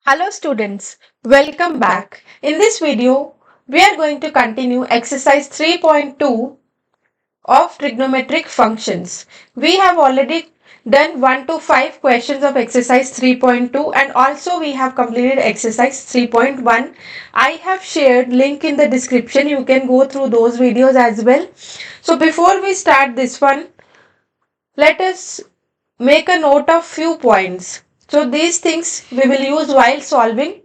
Hello students, welcome back. In this video, we are going to continue exercise 3.2 of trigonometric functions. We have already done 1 to 5 questions of exercise 3.2 and also we have completed exercise 3.1. I have shared link in the description. You can go through those videos as well. So before we start this one, let us make a note of few points. So these things we will use while solving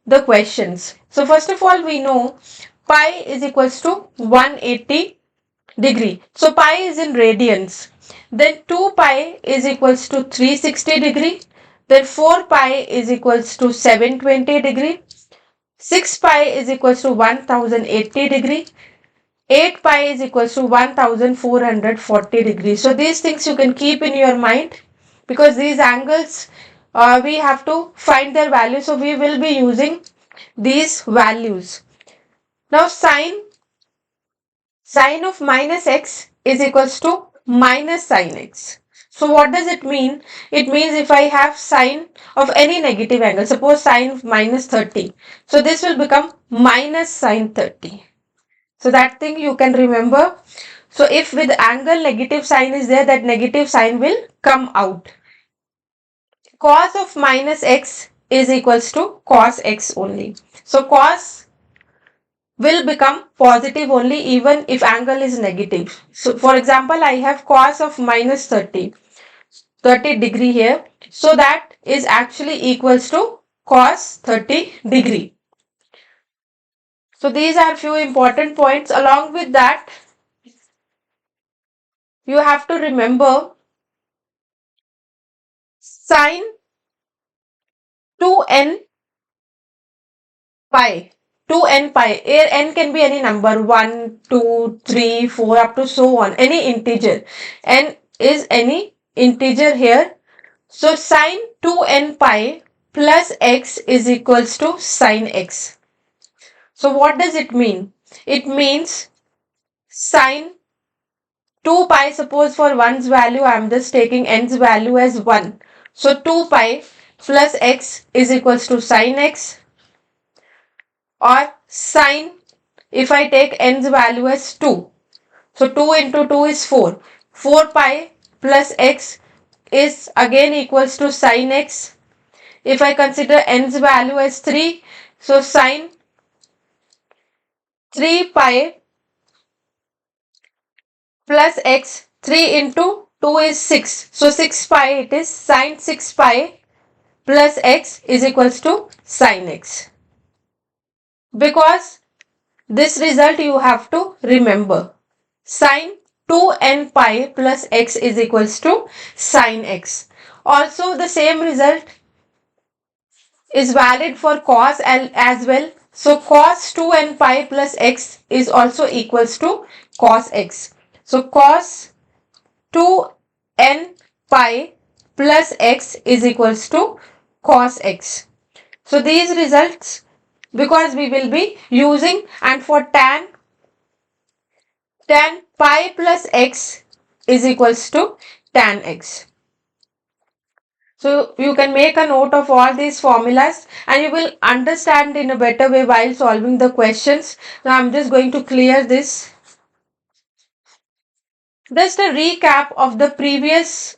the questions. So first of all, we know pi is equals to 180 degree. So pi is in radians. Then 2 pi is equals to 360 degree. Then 4 pi is equals to 720 degree. 6 pi is equals to 1080 degree. 8 pi is equals to 1440 degrees. So these things you can keep in your mind because these angles we have to find their value. So we will be using these values. Now sine of minus x is equals to minus sine x. So what does it mean? It means if I have sine of any negative angle, suppose sine of minus 30. So this will become minus sine 30. So that thing you can remember. So if with angle negative sign is there, that negative sign will come out. Cos of minus x is equals to cos x only. So cos will become positive only even if angle is negative. So for example, I have cos of minus 30 degree here. So that is actually equals to cos 30 degree. So these are few important points. Along with that, you have to remember sine 2n pi. 2n pi. Here n can be any number 1, 2, 3, 4 up to so on. Any integer. N is any integer here. So sine 2n pi plus x is equals to sine x. So what does it mean? It means sine 2 pi, suppose for 1's value I am just taking n's value as 1. So 2 pi plus x is equals to sine x, or sine, if I take n's value as 2. So 2 into 2 is 4. 4 pi plus x is again equals to sine x. If I consider n's value as 3, so sine 3 pi plus x, 3 into 2 is 6. So 6 pi, it is sine 6 pi plus x is equals to sine x. Because this result you have to remember. Sine 2n pi plus x is equals to sine x. Also the same result is valid for cos as well. So cos 2n pi plus x is also equals to cos x. So cos 2n pi plus x is equals to cos x. So these results, because we will be using, and for tan pi plus x is equals to tan x. So you can make a note of all these formulas and you will understand in a better way while solving the questions. Now I'm just going to clear this. Just a recap of the previous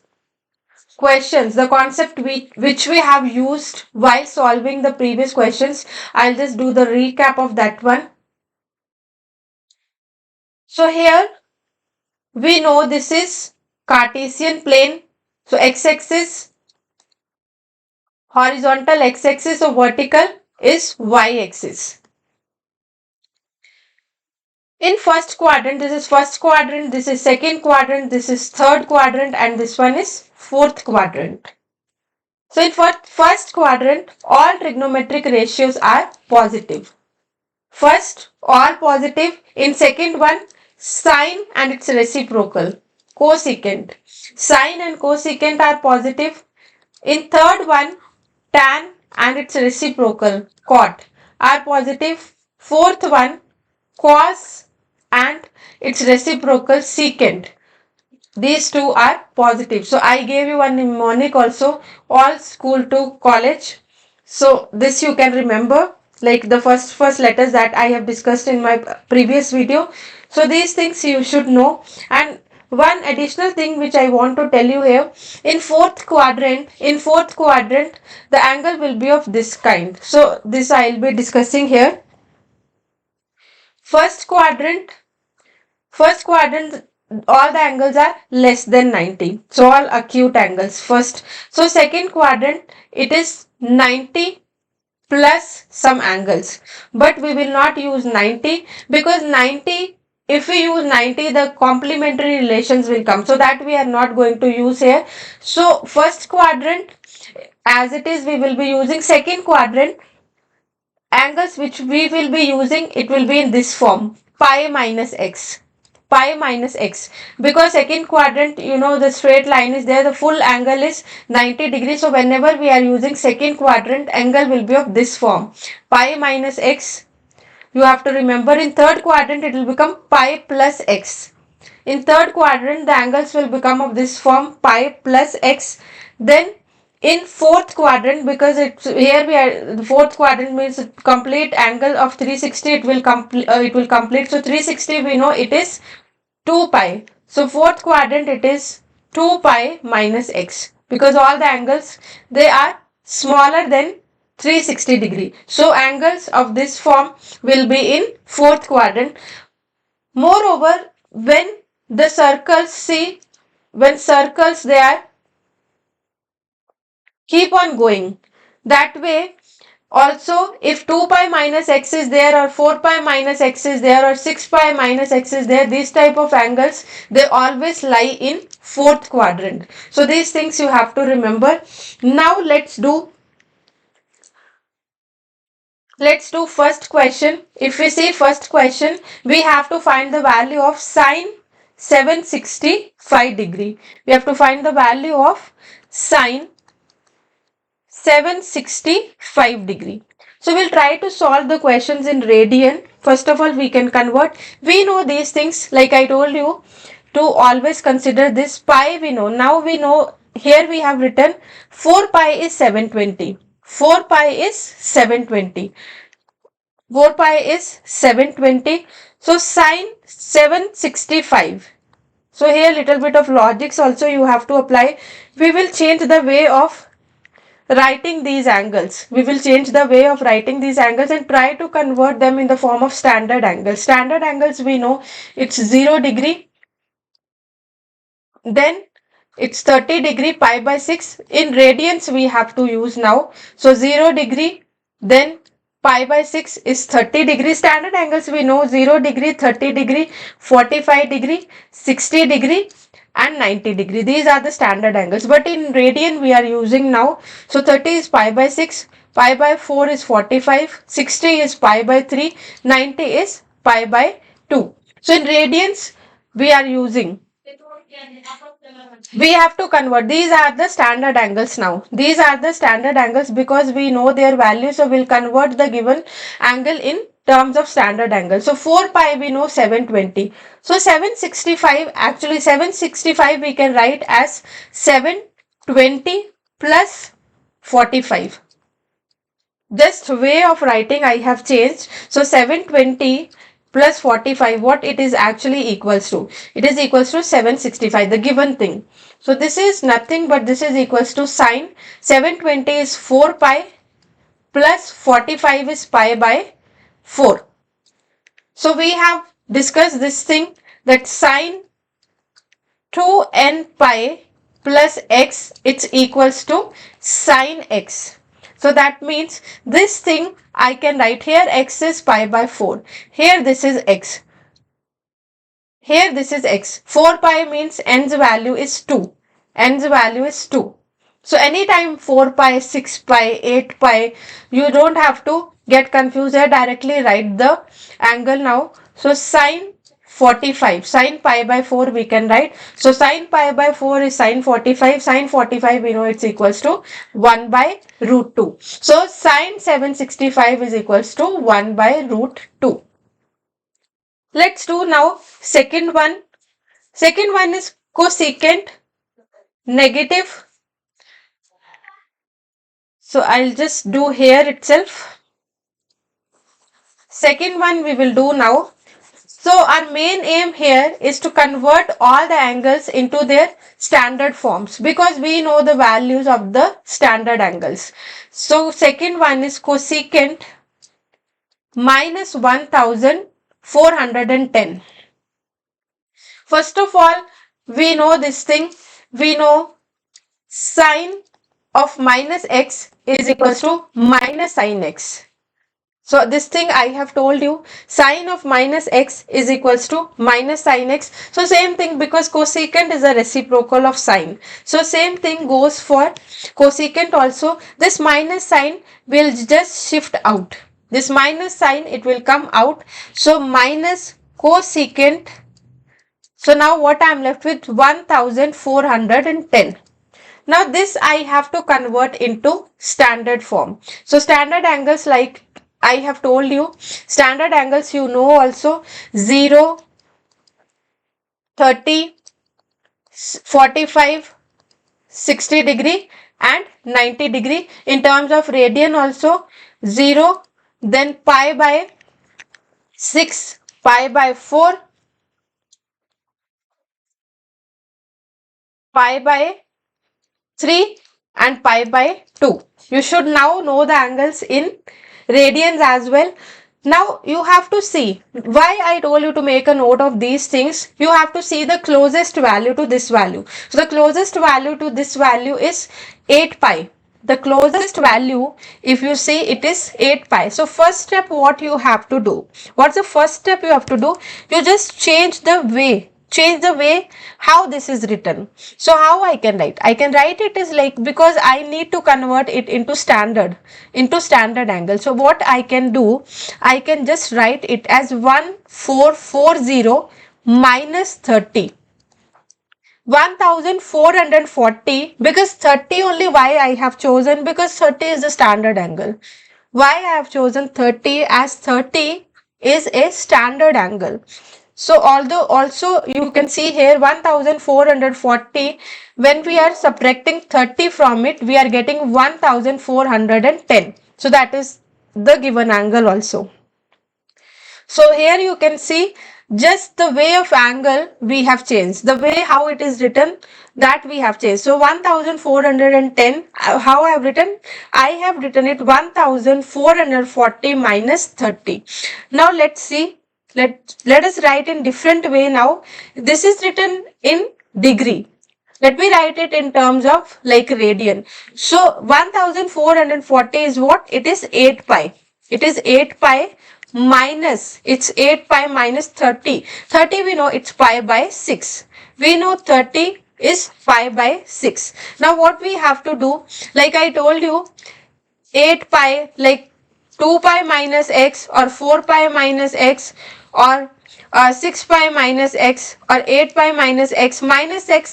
questions, the concept which we have used while solving the previous questions. I'll just do the recap of that one. So here we know this is Cartesian plane. So x-axis, horizontal x-axis, or vertical is y-axis. In first quadrant, this is first quadrant, this is second quadrant, this is third quadrant, and this one is fourth quadrant. So in first quadrant, all trigonometric ratios are positive. First, all positive. In second one, sine and its reciprocal, cosecant. Sine and cosecant are positive. In third one, tan and its reciprocal, cot, are positive. Fourth one, cos and its reciprocal, secant. These two are positive. So I gave you one mnemonic also, all school to college. So this you can remember, like the first letters that I have discussed in my previous video. So these things you should know. And one additional thing which I want to tell you here, in fourth quadrant, the angle will be of this kind. So this I'll be discussing here. First quadrant, First quadrant, all the angles are less than 90. So all acute angles first. So second quadrant, it is 90 plus some angles. But we will not use 90 because 90, if we use 90, the complementary relations will come. So that we are not going to use here. So first quadrant, as it is, we will be using. Second quadrant, angles which we will be using, it will be in this form, pi minus x. Pi minus x, because second quadrant, the straight line is there, the full angle is 90 degrees. So whenever we are using second quadrant, angle will be of this form, pi minus x. You have to remember, in third quadrant it will become pi plus x. In third quadrant, the angles will become of this form, pi plus x. Then in fourth quadrant, because it's here we are, the fourth quadrant means complete angle of 360, it will complete. So 360 we know it is 2 pi. So fourth quadrant it is 2 pi minus x, because all the angles, they are smaller than 360 degree. So angles of this form will be in fourth quadrant. Moreover, when the circles, see, when circles, they are keep on going. That way, also, if 2 pi minus x is there, or 4 pi minus x is there, or 6 pi minus x is there, these type of angles, they always lie in fourth quadrant. So these things you have to remember. Now let's do first question. If we see first question, we have to find the value of sine 765 degree. We have to find the value of sine 765 degree. So we'll try to solve the questions in radian. First of all, we can convert. We know these things, like I told you, to always consider this. Pi we know. Now we know, here we have written 4 pi is 720. 4 pi is 720. 4 pi is 720. So sine 765. So here little bit of logics also you have to apply. We will change the way of writing these angles. We will change the way of writing these angles and try to convert them in the form of standard angles. Standard angles we know it's 0 degree. Then it's 30 degree, pi by 6. In radians we have to use now. So 0 degree, then pi by 6 is 30 degree. Standard angles we know 0 degree, 30 degree, 45 degree, 60 degree and 90 degree. These are the standard angles. But in radian we are using now. So 30 is pi by 6, pi by 4 is 45, 60 is pi by 3, 90 is pi by 2. So in radians we are using, we have to convert. These are the standard angles now. These are the standard angles because we know their value. So we'll convert the given angle in terms of standard angle. So 4 pi we know 720. So 765, actually 765 we can write as 720 plus 45. Just way of writing I have changed. So 720 plus 45, what it is actually equals to? It is equals to 765, the given thing. So this is nothing but this is equals to sine 720 is 4 pi plus 45 is pi by 4. So we have discussed this thing, that sine 2n pi plus x, it's equals to sine x. So that means this thing I can write here, x is pi by 4. Here this is x. Here this is x. 4 pi means n's value is 2. N's value is 2. So anytime 4 pi, 6 pi, 8 pi, you don't have to get confused here. Directly write the angle now. So sine 45, sine pi by 4 we can write. So sine pi by 4 is sine 45. Sine 45 we know it's equals to 1 by root 2. So sine 765 is equals to 1 by root 2. Let's do now second one. Second one is cosecant negative. So I'll just do here itself. Second one we will do now. So our main aim here is to convert all the angles into their standard forms because we know the values of the standard angles. So second one is cosecant minus 1410. First of all, we know this thing. We know sine of minus x is equals to minus sine x. So this thing I have told you, sine of minus x is equals to minus sine x. So same thing because cosecant is a reciprocal of sine. So same thing goes for cosecant also. This minus sign will just shift out. This minus sign, it will come out. So minus cosecant. So now what I am left with 1410. Now this I have to convert into standard form. So standard angles, like I have told you, standard angles you know also 0, 30, 45, 60 degree and 90 degree. In terms of radian also 0, then pi by 6, pi by 4, pi by 3 and pi by 2. You should now know the angles in radians as well. Now you have to see why I told you to make a note of these things. You have to see the closest value to this value. So the closest value to this value is 8 pi. The closest value, if you see, it is 8 pi. So first step, what you have to do? What's the first step you have to do? You just change the way how this is written. So how I can write? I can write it is like, because I need to convert it into standard angle. So what I can do, I can just write it as 1440 minus 30. 1440, because 30 only, why I have chosen, because 30 is the standard angle. Why I have chosen 30, as 30 is a standard angle. So although also you can see here 1440, when we are subtracting 30 from it, we are getting 1410. So that is the given angle also. So here you can see just the way of angle we have changed. The way how it is written, that we have changed. So 1410, how I have written? I have written it 1440 minus 30. Now let's see. Let us write in different way now. This is written in degree. Let me write it in terms of like radian. So 1440 is what? It is 8 pi. It is 8 pi minus, it's 8 pi minus 30. 30 we know it's pi by 6. We know 30 is pi by 6. Now what we have to do, like I told you, 8 pi, like 2 pi minus x or 4 pi minus x or 6 pi minus x or 8 pi minus x,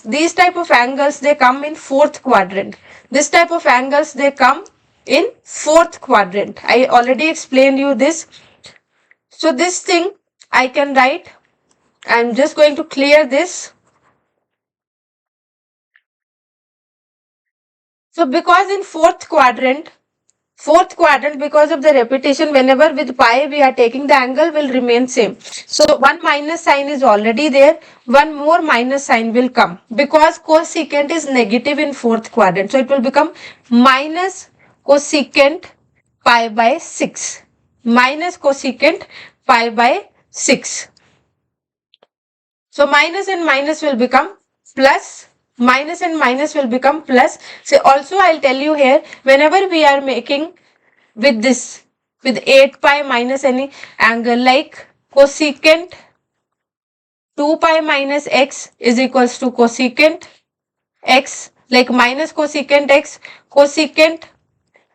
these type of angles, they come in fourth quadrant. This type of angles, they come in fourth quadrant. I already explained you this. So this thing I can write, I'm just going to clear this. So because in fourth quadrant, because of the repetition, whenever with pi we are taking, the angle will remain same. So one minus sign is already there, one more minus sign will come because cosecant is negative in fourth quadrant. So it will become minus cosecant pi by 6. Minus cosecant pi by 6. So minus and minus will become plus. Minus and minus will become plus. So also I'll tell you here, whenever we are making with this, with 8 pi minus any angle, like cosecant 2 pi minus x is equals to cosecant x, like minus cosecant x, cosecant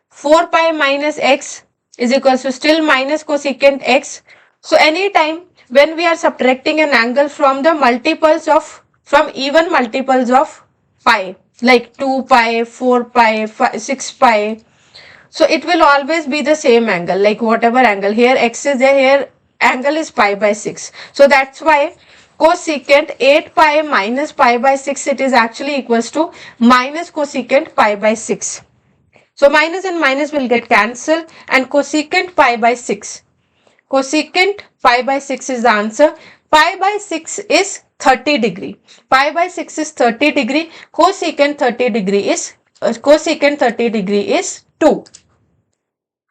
4 pi minus x is equals to still minus cosecant x. So anytime when we are subtracting an angle from the multiples of, from even multiples of pi, like 2 pi, 4 pi, 6 pi, so it will always be the same angle, like whatever angle. Here x is there, here angle is pi by 6. So that's why cosecant 8 pi minus pi by 6, it is actually equals to minus cosecant pi by 6. So minus and minus will get cancelled, and cosecant pi by 6. Cosecant pi by 6 is the answer. Pi by 6 is 30 degree. Pi by 6 is 30 degree. Cosecant 30 degree is 2.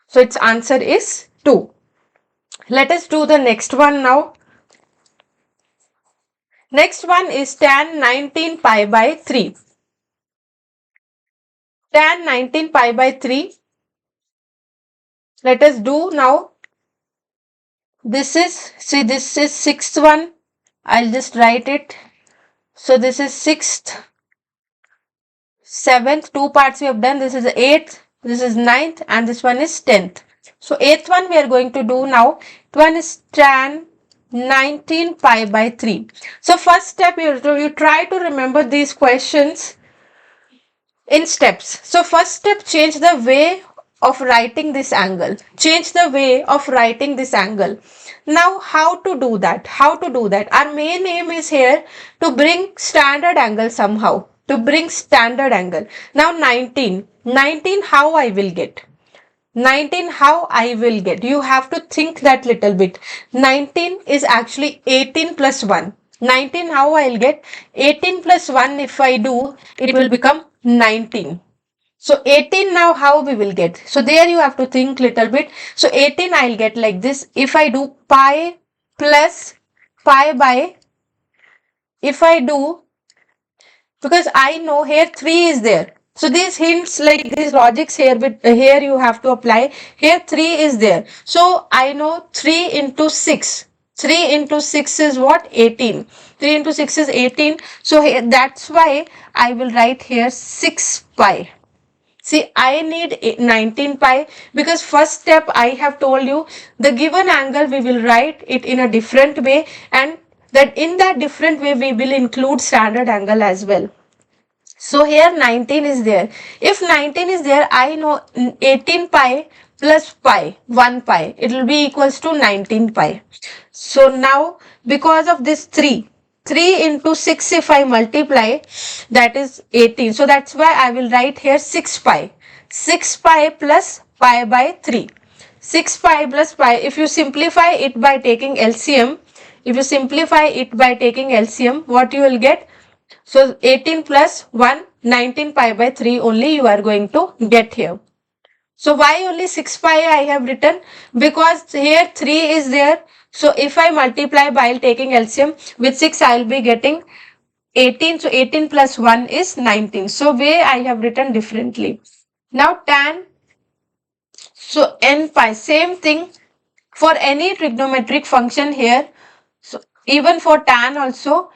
So its answer is 2. Let us do the next one now. Next one is tan 19 pi by 3. Tan 19 pi by 3. Let us do now. This is sixth one. I'll just write it. So this is sixth, seventh, two parts we have done. This is eighth, this is ninth, and this one is 10th. So eighth one we are going to do now. One is tan 19 pi by 3. So first step, you try to remember these questions in steps. So first step, change the way of writing this angle. Change the way of writing this angle. Now how to do that? How to do that? Our main aim is here to bring standard angle somehow. To bring standard angle. Now 19 how I will get? 19 how I will get? You have to think that little bit. 19 is actually 18 plus 1. 19 how I'll get? 18 plus 1 if I do, it will become 19. So 18 now how we will get? So there you have to think little bit. So 18 I'll get like this. If I do pi plus pi by, if I do, because I know here 3 is there. So these hints, like these logics here, with here you have to apply. Here 3 is there. So I know 3 into 6. 3 into 6 is what? 18. 3 into 6 is 18. So here, that's why I will write here 6 pi. See, I need 19 pi because first step I have told you the given angle we will write it in a different way, and that in that different way we will include standard angle as well. So here 19 is there. If 19 is there, I know 18 pi plus pi, 1 pi, it will be equals to 19 pi. So now because of this 3 into 6 if I multiply, that is 18. So that's why I will write here 6 pi. 6 pi plus pi by 3. 6 pi plus pi, if you simplify it by taking LCM, what you will get? So 18 plus 1, 19 pi by 3 only you are going to get here. So why only 6 pi I have written? Because here 3 is there. So if I multiply by taking LCM with 6, I will be getting 18. So 18 plus 1 is 19. So way I have written differently. Now tan, so n pi, same thing for any trigonometric function here. So even for tan also,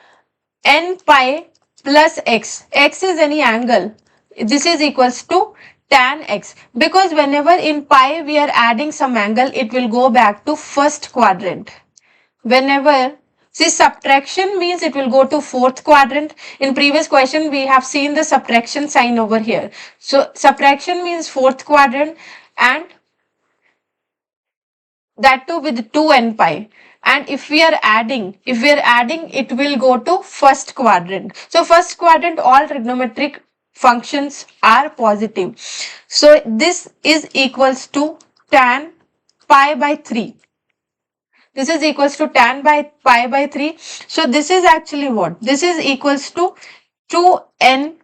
n pi plus x. X is any angle. This is equals to tan x. Because whenever in pi we are adding some angle, it will go back to first quadrant. Whenever, see, subtraction means it will go to fourth quadrant. In previous question, we have seen the subtraction sign over here. So subtraction means fourth quadrant, and that too with 2n pi. And if we are adding, it will go to first quadrant. So first quadrant, all trigonometric functions are positive. So this is equals to tan pi by 3. This is equals to tan by pi by 3. So this is actually what? This is equals to 2n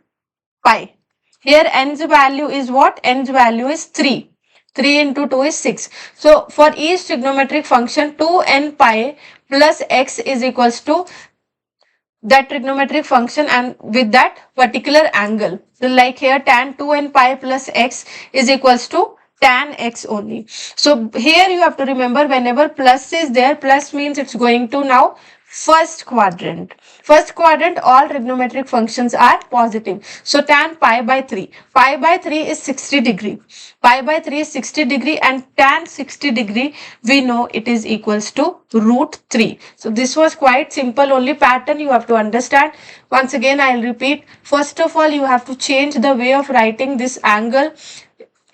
pi. Here n's value is what? N's value is 3. 3 into 2 is 6. So for each trigonometric function, 2n pi plus x is equals to that trigonometric function and with that particular angle. So like here tan 2n pi plus x is equals to tan x only. So here you have to remember, whenever plus is there, plus means it's going to now first quadrant. First quadrant, all trigonometric functions are positive. So tan pi by 3. Pi by 3 is 60 degree. Pi by 3 is 60 degree, and tan 60 degree we know it is equals to root 3. So this was quite simple, only pattern you have to understand. Once again I'll repeat. First of all, you have to change the way of writing this angle.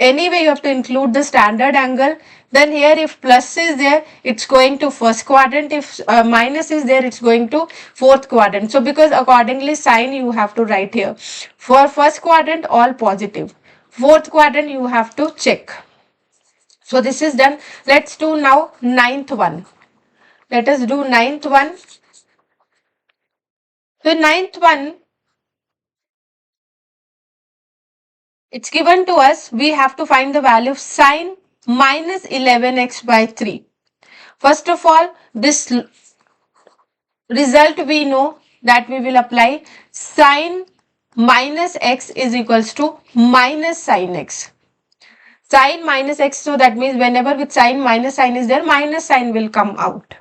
Anyway, you have to include the standard angle. Then here if plus is there, it's going to first quadrant. If minus is there, it's going to fourth quadrant. So because accordingly sign you have to write here. For first quadrant, all positive. Fourth quadrant you have to check. So this is done. Let's do now ninth one. Let us do ninth one. The ninth one, it's given to us. We have to find the value of sine minus 11x by 3. First of all, this result we know that we will apply sine minus x is equals to minus sine x. Sine minus x, so that means whenever with sine minus sign is there, minus sign will come out.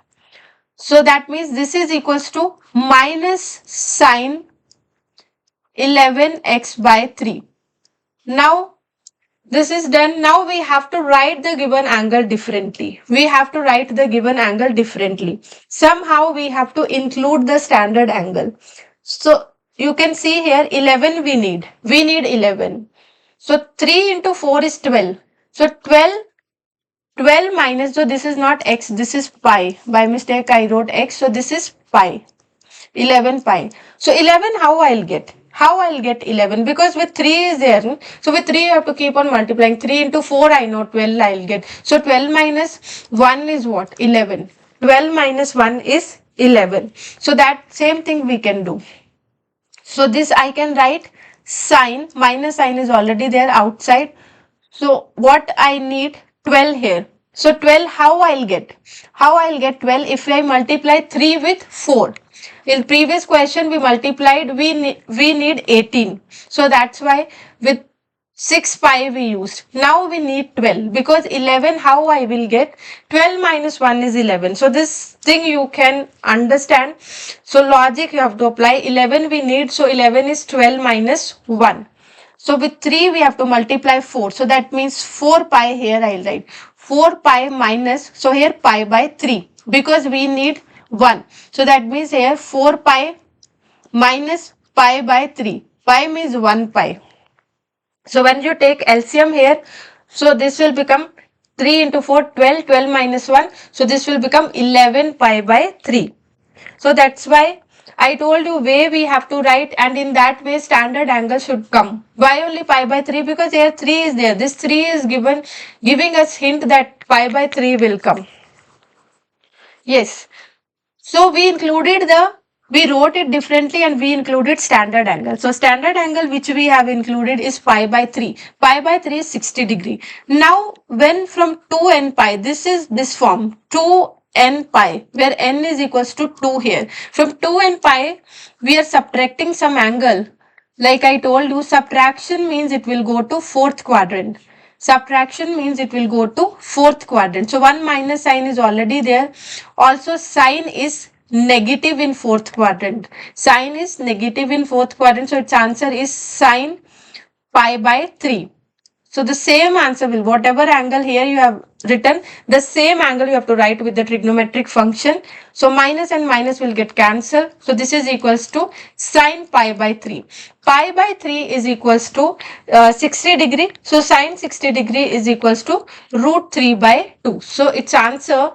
So that means this is equals to minus sine 11x by 3. Now this is done. Now we have to write the given angle differently. We have to write the given angle differently. Somehow we have to include the standard angle. So you can see here 11 we need. We need 11. So 3 into 4 is 12. So 12 minus, so this is not x, this is pi. By mistake I wrote x, so this is pi. 11 pi. So 11 how I'll get? How I'll get 11? Because with 3 is there. So with 3 you have to keep on multiplying. 3 into 4 I know 12 I'll get. So 12 minus 1 is what? 11. 12 minus 1 is 11. So that same thing we can do. So this I can write sine, minus sign is already there outside. So what I need 12 here. So 12 how I'll get? How I'll get 12 if I multiply 3 with 4. In previous question we multiplied, we need 18. So that's why with 6 pi we used. Now we need 12 because 11 how I will get? 12 minus 1 is 11. So this thing you can understand. So logic you have to apply. 11 we need. So 11 is 12 minus 1. So with 3 we have to multiply 4. So that means 4 pi here I'll write. 4 pi minus, so here pi by 3 because we need 1. So that means here 4 pi minus pi by 3. Pi means 1 pi. So when you take LCM here, so this will become 3 into 4, 12, 12 minus 1. So this will become 11 pi by 3. So that's why I told you way we have to write, and in that way standard angle should come. Why only pi by 3? Because here 3 is there. This 3 is giving us hint that pi by 3 will come. Yes. So we wrote it differently and we included standard angle. So standard angle which we have included is pi by 3. Pi by 3 is 60 degree. Now when from 2n pi, this is this form 2n pi where n is equals to 2 here. From 2n pi we are subtracting some angle. Like I told you, subtraction means it will go to fourth quadrant. Subtraction means it will go to fourth quadrant. So 1 minus sign is already there. Also sign is negative in fourth quadrant. Sign is negative in fourth quadrant. So its answer is sine pi by 3. So the same answer will, whatever angle here you have written, the same angle you have to write with the trigonometric function. So minus and minus will get cancelled. So this is equals to sine pi by 3. Pi by 3 is equals to 60 degree. So sine 60 degree is equals to root 3 by 2. So its answer,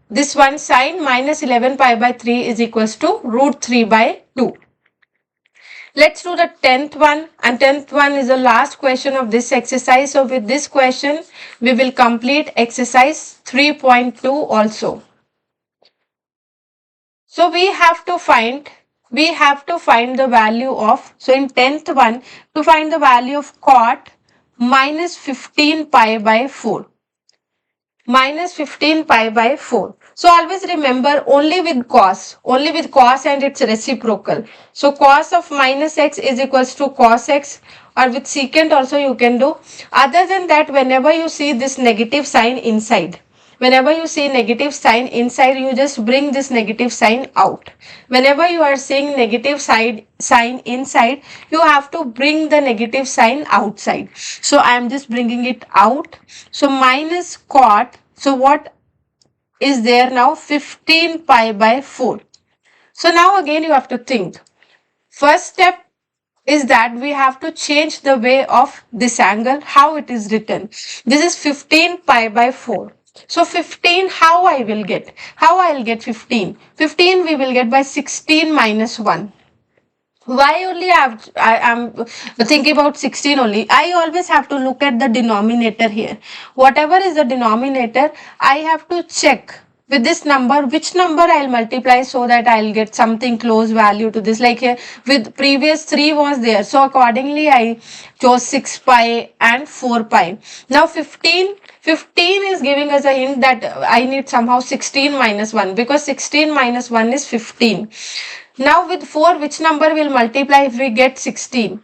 this one sine minus 11 pi by 3 is equals to root 3 by 2. Let's do the 10th one, and 10th one is the last question of this exercise. So with this question, we will complete exercise 3.2 also. So we have to find the value of, so in 10th one, to find the value of cot minus 15 pi by 4. Minus 15 pi by 4. So always remember only with cos and its reciprocal. So cos of minus x is equals to cos x, or with secant also you can do. Other than that, whenever you see this negative sign inside, you just bring this negative sign out. Whenever you are seeing negative sign inside, you have to bring the negative sign outside. So I am just bringing it out. So minus cot, so what is there now? 15 pi by 4. So now again you have to think. First step is that we have to change the way of this angle, how it is written. This is 15 pi by 4. So 15 how I will get? How I will get 15? 15 we will get by 16 minus 1. Why only I'm thinking about 16 only? I always have to look at the denominator here. Whatever is the denominator, I have to check with this number which number I'll multiply so that I'll get something close value to this. Like here with previous 3 was there, so accordingly I chose 6 pi and 4 pi. Now 15 is giving us a hint that I need somehow 16 minus 1, because 16 minus 1 is 15. Now with 4, which number will multiply if we get 16?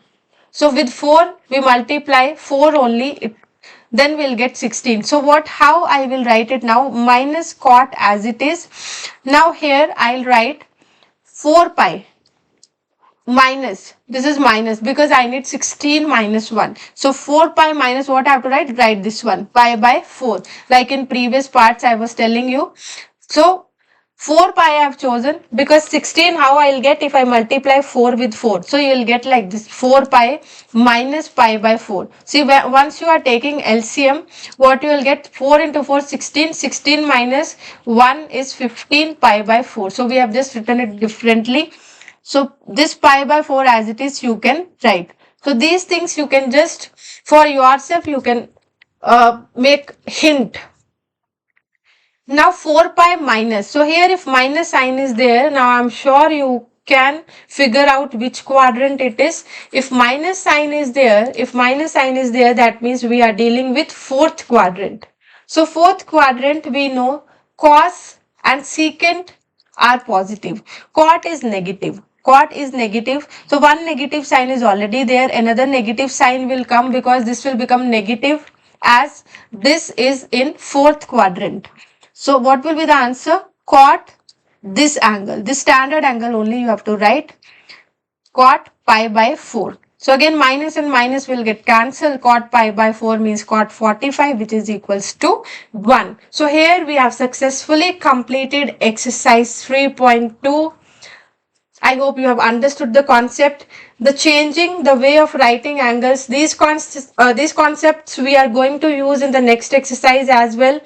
So with 4, we multiply 4 only, then we'll get 16. So how I will write it now? Minus cot as it is. Now here I'll write 4 pi minus, this is minus because I need 16 minus 1. So 4 pi minus what I have to write? Write this one, pi by 4. Like in previous parts I was telling you. So 4 pi I have chosen because 16 how I'll get if I multiply 4 with 4. So you'll get like this, 4 pi minus pi by 4. See, once you are taking LCM, what you will get? 4 into 4, 16. 16 minus 1 is 15 pi by 4. So we have just written it differently. So this pi by 4 as it is you can write. So these things you can just for yourself you can make hint. Now 4 pi minus. So here if minus sign is there, now I'm sure you can figure out which quadrant it is. If minus sign is there, that means we are dealing with fourth quadrant. So fourth quadrant we know cos and secant are positive. Cot is negative. Cot is negative. So one negative sign is already there. Another negative sign will come because this will become negative as this is in fourth quadrant. So what will be the answer? Cot this angle. This standard angle only you have to write. Cot pi by 4. So again minus and minus will get cancelled. Cot pi by 4 means cot 45, which is equals to 1. So here we have successfully completed exercise 3.2. I hope you have understood the concept. The changing the way of writing angles, these concepts we are going to use in the next exercise as well.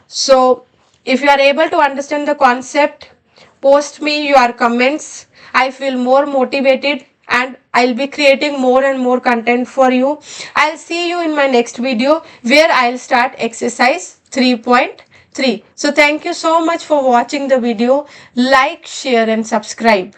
So if you are able to understand the concept, post me your comments. I feel more motivated and I'll be creating more and more content for you. I'll see you in my next video where I'll start exercise 3.3. So thank you so much for watching the video. Like, share and subscribe.